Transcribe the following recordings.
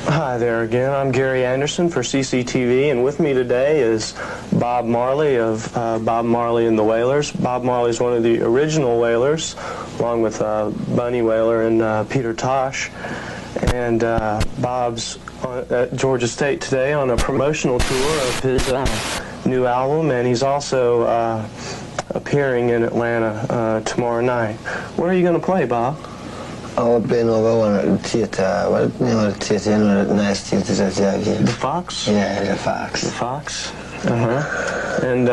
Hi there again. I'm Gary Anderson for CCTV, and with me today is Bob Marley of Bob Marley and the Wailers. Bob Marley is one of the original Wailers, along with Bunny Wailer and Peter Tosh. And Bob's at Georgia State today on a promotional tour of his new album, and he's also appearing in Atlanta tomorrow night. Where are you going to play, Bob? Oh, we're playing over one at the theater. What name of the theater? You know that nice theater that you have here? The Fox? Yeah, the Fox. The Fox? And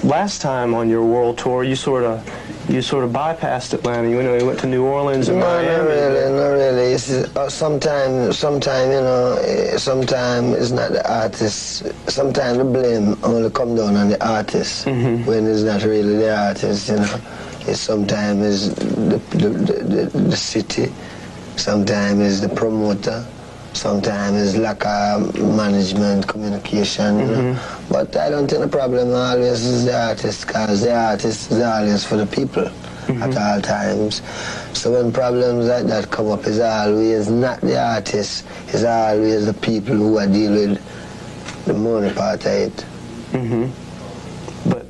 last time on your world tour, you sort of bypassed Atlanta. You know, you went to New Orleans and Miami. No, not really. You see, sometime, you know, sometimes it's not the artist. Sometimes the blame only come down on the artist when it's not really the artist, you know. It sometimes is the city, sometimes is the promoter, sometimes is lack of management, communication. You know? But I don't think the problem always is the artist, because the artist is always for the people at all times. So when problems like that come up, it's always not the artist, it's always the people who are dealing with the money part of it.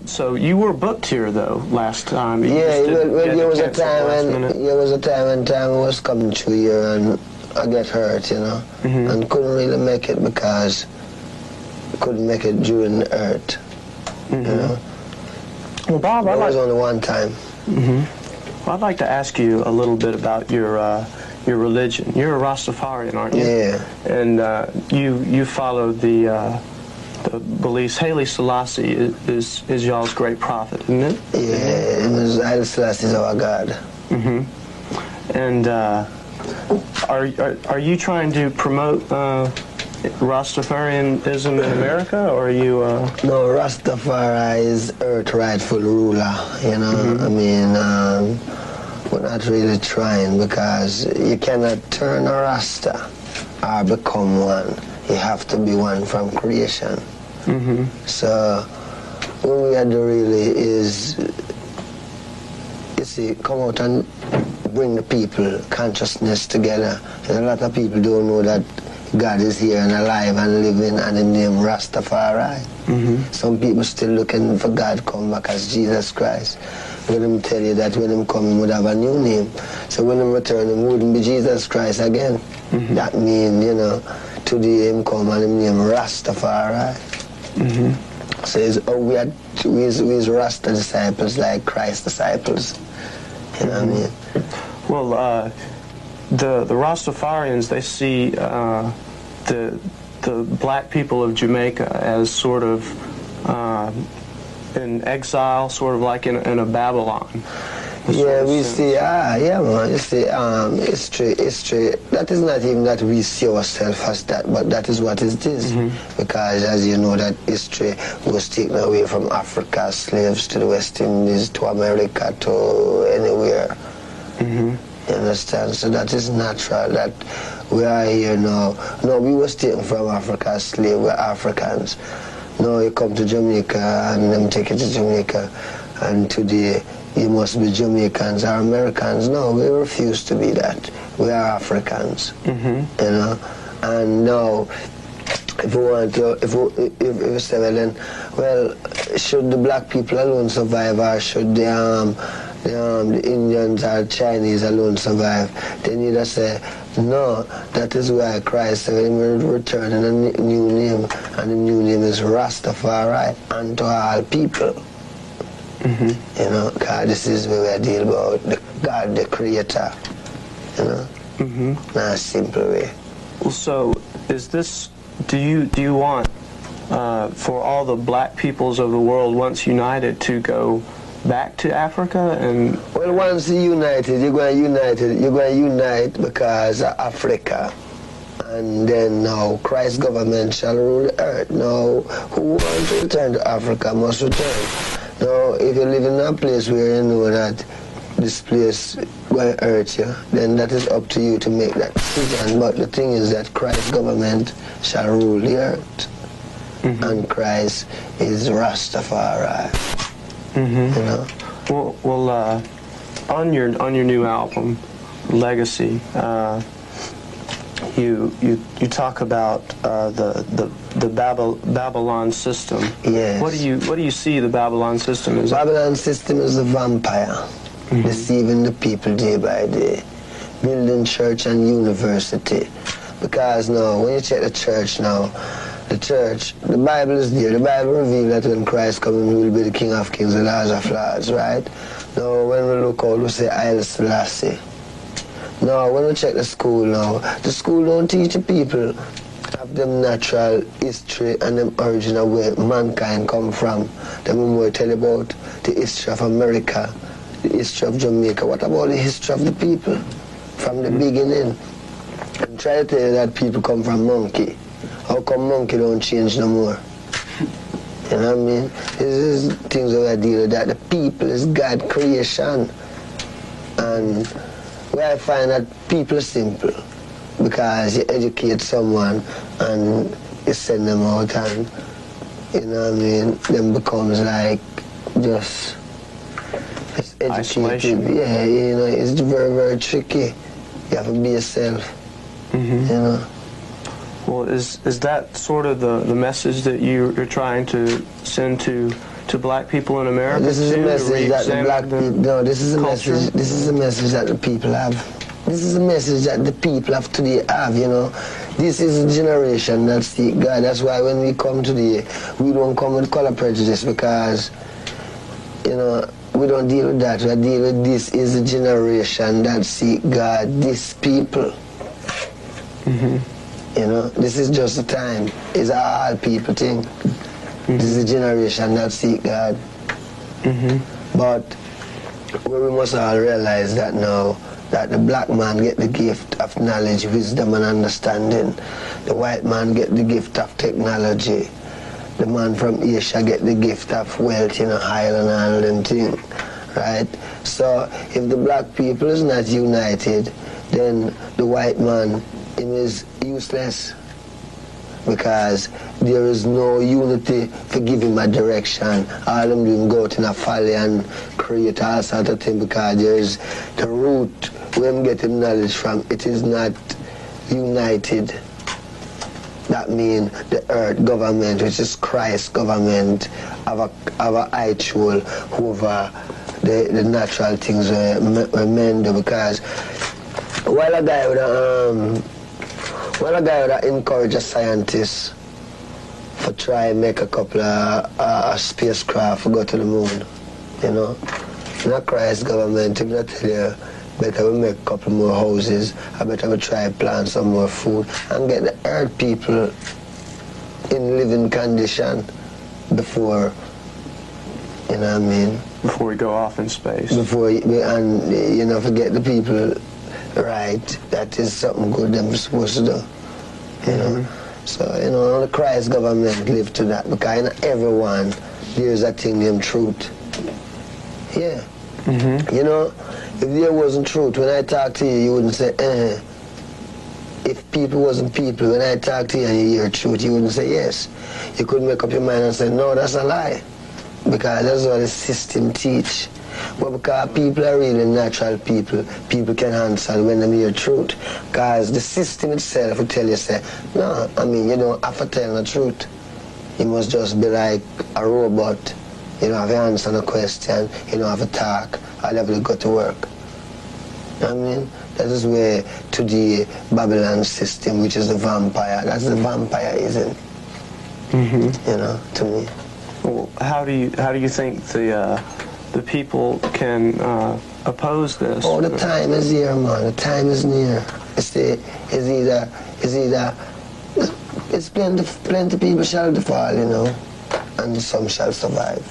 So you were booked here though last time. Yeah, well, there was a time when time was coming through here and I get hurt, you know, and couldn't really make it because couldn't make it during the hurt, you know. Well, Bob, it was only one time. Well, I'd like to ask you a little bit about your religion. You're a Rastafarian, aren't you? Yeah. And you follow the beliefs. Haile Selassie is y'all's great prophet, isn't it? Yeah, Haile Selassie is our God. And are you trying to promote Rastafarianism in America, or are you? No, Rastafari is Earth's rightful ruler. You know, I mean, we're not really trying, because you cannot turn a Rasta or become one. You have to be one from creation. So what we had to really is, you see, come out and bring the people consciousness together. And a lot of people don't know that God is here and alive and living, and the name Rastafari. Some people still looking for God to come back as Jesus Christ. Let him tell you that when him come, he would have a new name. So when him return, he wouldn't be Jesus Christ again. That means, you know, today him come and him name Rastafari. So we Rasta disciples like Christ disciples. You know what I mean? Well, the Rastafarians, they see the black people of Jamaica as sort of in exile, sort of like in a Babylon. Yeah, we see, yeah, man, you see, history, that is not even that we see ourselves as that, but that is what it is. Because, as you know, that history was taken away from Africa, slaves to the West Indies, to America, to anywhere. You understand? So that is natural, that we are here now. No, we was taken from Africa, slaves, we're Africans. Now you come to Jamaica, and them take you to Jamaica, and today, you must be Jamaicans or Americans. No, we refuse to be that. We are Africans, you know. And now, if we want to, if we say, well, then, well, should the black people alone survive, or should the Indians or Chinese alone survive? Then you just say, no, that is why Christ will return in a new name, and the new name is Rastafari, unto all people. You know, God, this is where we deal about the God, the Creator. You know, in a simple way. Well, so is this? Do you want for all the black peoples of the world, once united, to go back to Africa? And well, once united, you're going to unite because of Africa. And then now Christ's government shall rule the earth. Now, who wants to return to Africa must return. Now, if you live in a place where you know that this place will hurt you, then that is up to you to make that decision. But the thing is that Christ's government shall rule the earth. And Christ is Rastafari. You know? Well, on your new album, Legacy, you talk about the Babylon system. Yes. What do you see the Babylon system as? Babylon system is a vampire, deceiving the people day by day, building church and university. Because now, when you check the church now, the Bible is there. The Bible reveals that when Christ comes, he will be the King of Kings, the Lord of Lords, right? Now, when we look out, we say Haile Selassie. Now, when we check the school now, the school don't teach the people of them natural history and them origin of where mankind come from. Them more tell about the history of America, the history of Jamaica. What about the history of the people from the beginning? And try to tell you that people come from monkey. How come monkey don't change no more? You know what I mean? This is things that I deal with, that the people is God creation. And where I find that people are simple, because you educate someone and you send them out and, you know what I mean, them becomes like just educated. Isolation. Yeah, you know, it's very, very tricky. You have to be yourself, you know. Well, is that sort of the message that you're trying to send to black people in America? This is a message that the black people, no, this is a culture? message, this is a message that the people have. This is a message that the people of today have, you know. This is a generation that seek God. That's why when we come today, we don't come with color prejudice, because, you know, we don't deal with that. We deal with this is a generation that seek God, this people. You know, this is just a time. It's a all people thing. This is a generation that seek God. But we must all realize that now, that the black man get the gift of knowledge, wisdom and understanding. The white man get the gift of technology. The man from Asia get the gift of wealth, you know, Haile and all them things, right? So if the black people is not united, then the white man, him is useless, because there is no unity for give him a direction. All them doing go out in a folly and create all sort of thing, because there is the root where him getting knowledge from. It is not united. That means the earth government, which is Christ's government, have a eye tool over the natural things where men do, because while a guy would encourage a scientist for try and make a couple of spacecraft go to the moon, you know. Not Christ's government, if not tell you, better we make a couple more houses, I better we try and plant some more food and get the earth people in living condition before, you know what I mean? Before we go off in space. Before, and you know, forget the people right, that is something good them supposed to do, you know. So, you know, the Christ government live to that, because in everyone there's a thing named truth. Yeah. You know, if there wasn't truth, when I talk to you, you wouldn't say, If people wasn't people, when I talk to you and you hear truth, you wouldn't say yes. You couldn't make up your mind and say, no, that's a lie, because that's what the system teach. But because people are really natural people, people can answer when they hear truth. Because the system itself will tell you, say, no, I mean, you don't have to tell the truth. You must just be like a robot. You don't have to answer the question, you don't have to talk, I'll have to go to work. You know what I mean? That is where to the Babylon system, which is the vampire, that's the vampireism. You know, to me. Well, how do you think the people can oppose this? Oh, the time is here, man. The time is near. It's plenty people shall fall, you know, and some shall survive.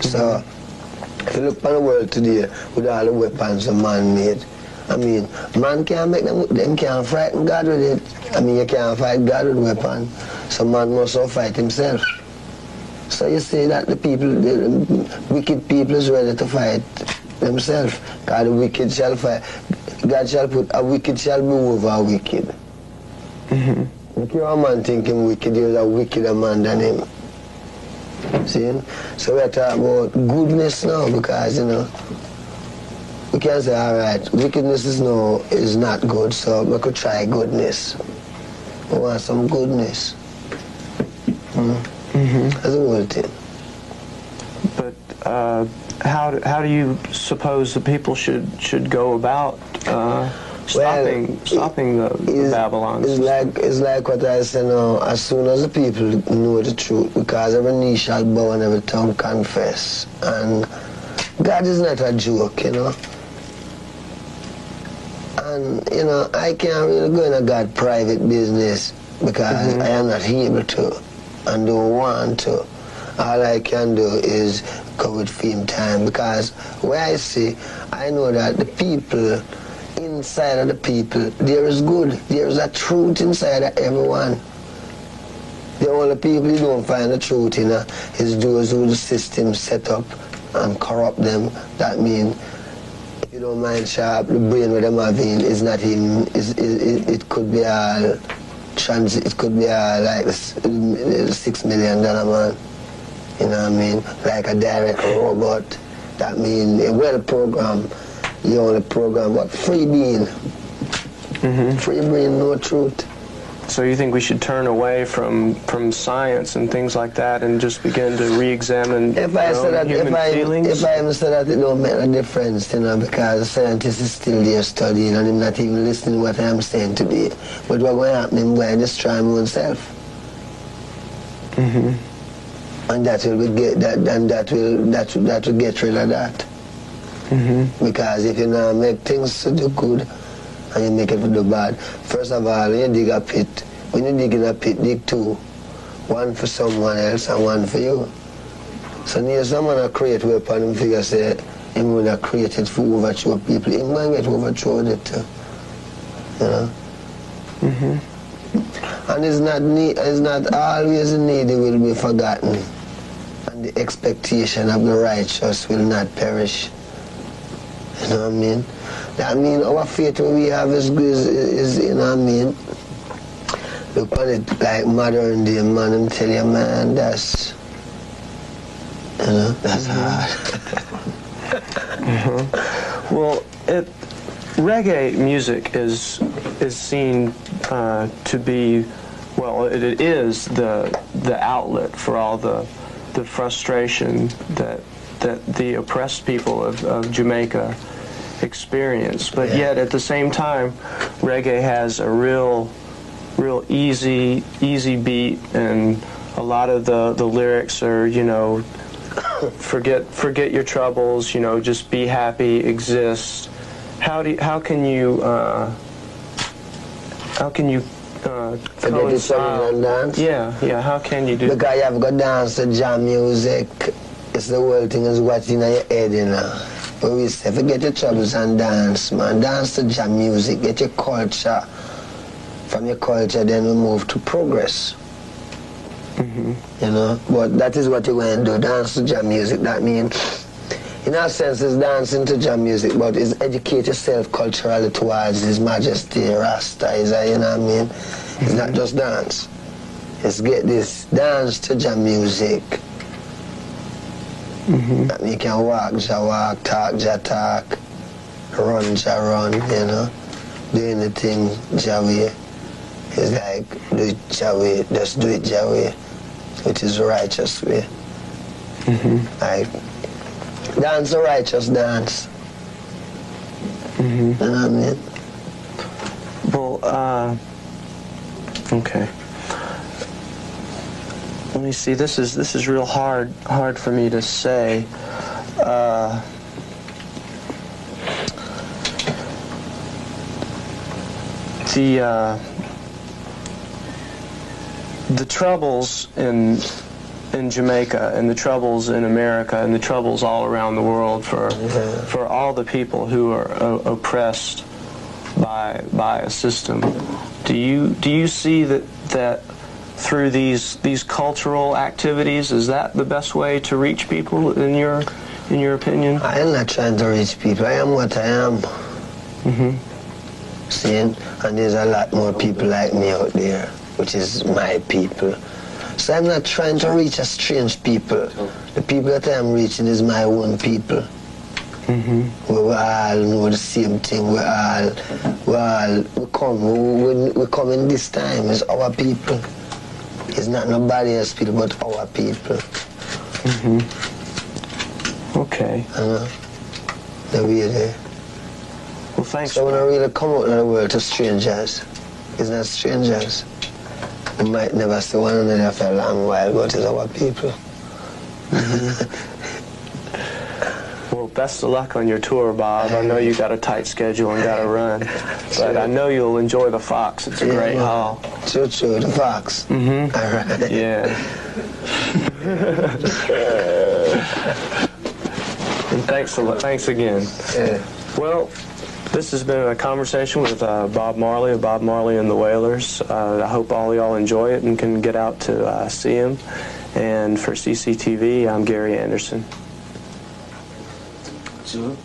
So, if you look upon the world today with all the weapons the man made, I mean, man can't make them can't frighten God with it. I mean, you can't fight God with weapon. So man must also fight himself. So you see that the wicked people is ready to fight themselves. God, the wicked shall fight. God shall put a wicked shall be over a wicked. If you're a man thinking wicked, there's a wickeder man than him. See? So we're talking about goodness now, because, you know, we can say, all right, wickedness is not good, so we could try goodness. We want some goodness. That's the whole thing. But how do you suppose the people should go about stopping the Babylons? It's like what I say now. As soon as the people know the truth, because every knee shall bow and every tongue confess, and God is not a joke, you know. And you know, I can't really go into God's private business because I am not able to and don't want to. All I can do is go with fame time, because where I see, I know that the people, inside of the people, there is good. There is a truth inside of everyone. The only people you don't find the truth in is those who the system set up and corrupt them. That means, if you don't mind sharp, the brain with them having is not even, it could be all transit, it could be all like $6 million man. You know what I mean? Like a direct robot. That means a well-programmed, you only program, but free being. Free being, no truth. So you think we should turn away from science and things like that and just begin to re-examine human feelings? If I even say that, it don't make a difference, you know, because the scientist is still there studying and him not even listening to what I'm saying today. But what will happen, him going to destroy my own self. And that will get that will get rid of that. Because if you now make things to do good and you make it to do bad, first of all, when you dig a pit, when you dig in a pit, dig two. One for someone else and one for you. So near someone to create weapon and figure say him when I create it for overthrow people, him going to get overthrown it too. You know? And it's not always the needy will be forgotten, and the expectation of the righteous will not perish. You know what I mean? That means our faith we have is you know what I mean? Look at it like modern day man, and tell you, man, that's, you know, that's hard. Well, reggae music is seen to be, well, it is the outlet for all the frustration that the oppressed people of Jamaica experience. But yet at the same time, reggae has a real easy beat, and a lot of the lyrics are, you know, forget your troubles, you know, just be happy, exist. How can you forget your troubles and dance? Yeah. How can you do that? Because you have got dance to jam music. It's the whole thing is what's in your head, you know. But we say forget your troubles and dance, man. Dance to jam music. Get your culture. From your culture, then we move to progress. You know, but that is what you want to do, dance to jam music. That means, in a sense, it's dancing to jam music, but it's educate yourself culturally towards His Majesty, Rasta, you know what I mean? It's not just dance. It's get this dance to jam music. That means you can walk, talk, talk, run, run, you know, do anything, way. It's like, do it your way, just do it your way, which is the righteous way. Like, dance a righteous dance. You know what I mean? Well, okay. Let me see. This is real hard for me to say. The troubles in Jamaica, and the troubles in America, and the troubles all around the world for all the people who are oppressed by a system. Do you see that through these cultural activities, is that the best way to reach people in your opinion? I am not trying to reach people. I am what I am. See, and there's a lot more people like me out there, which is my people. So I'm not trying to reach a strange people. The people that I'm reaching is my own people. where we all know the same thing. We come in this time. It's our people. It's not nobody else people, but our people. Okay. The way there. Well, thanks. So when I really come out in the world to strangers, it's not strangers. We might never see one another for a long while, but it's our people. Well, best of luck on your tour, Bob. I know you got a tight schedule and got to run, but I know you'll enjoy the Fox. It's a great hall. True, the Fox. All right. Yeah. And thanks again. Yeah. Well, this has been a conversation with Bob Marley of Bob Marley and the Wailers. I hope all y'all enjoy it and can get out to see him. And for CCTV, I'm Gary Anderson. True.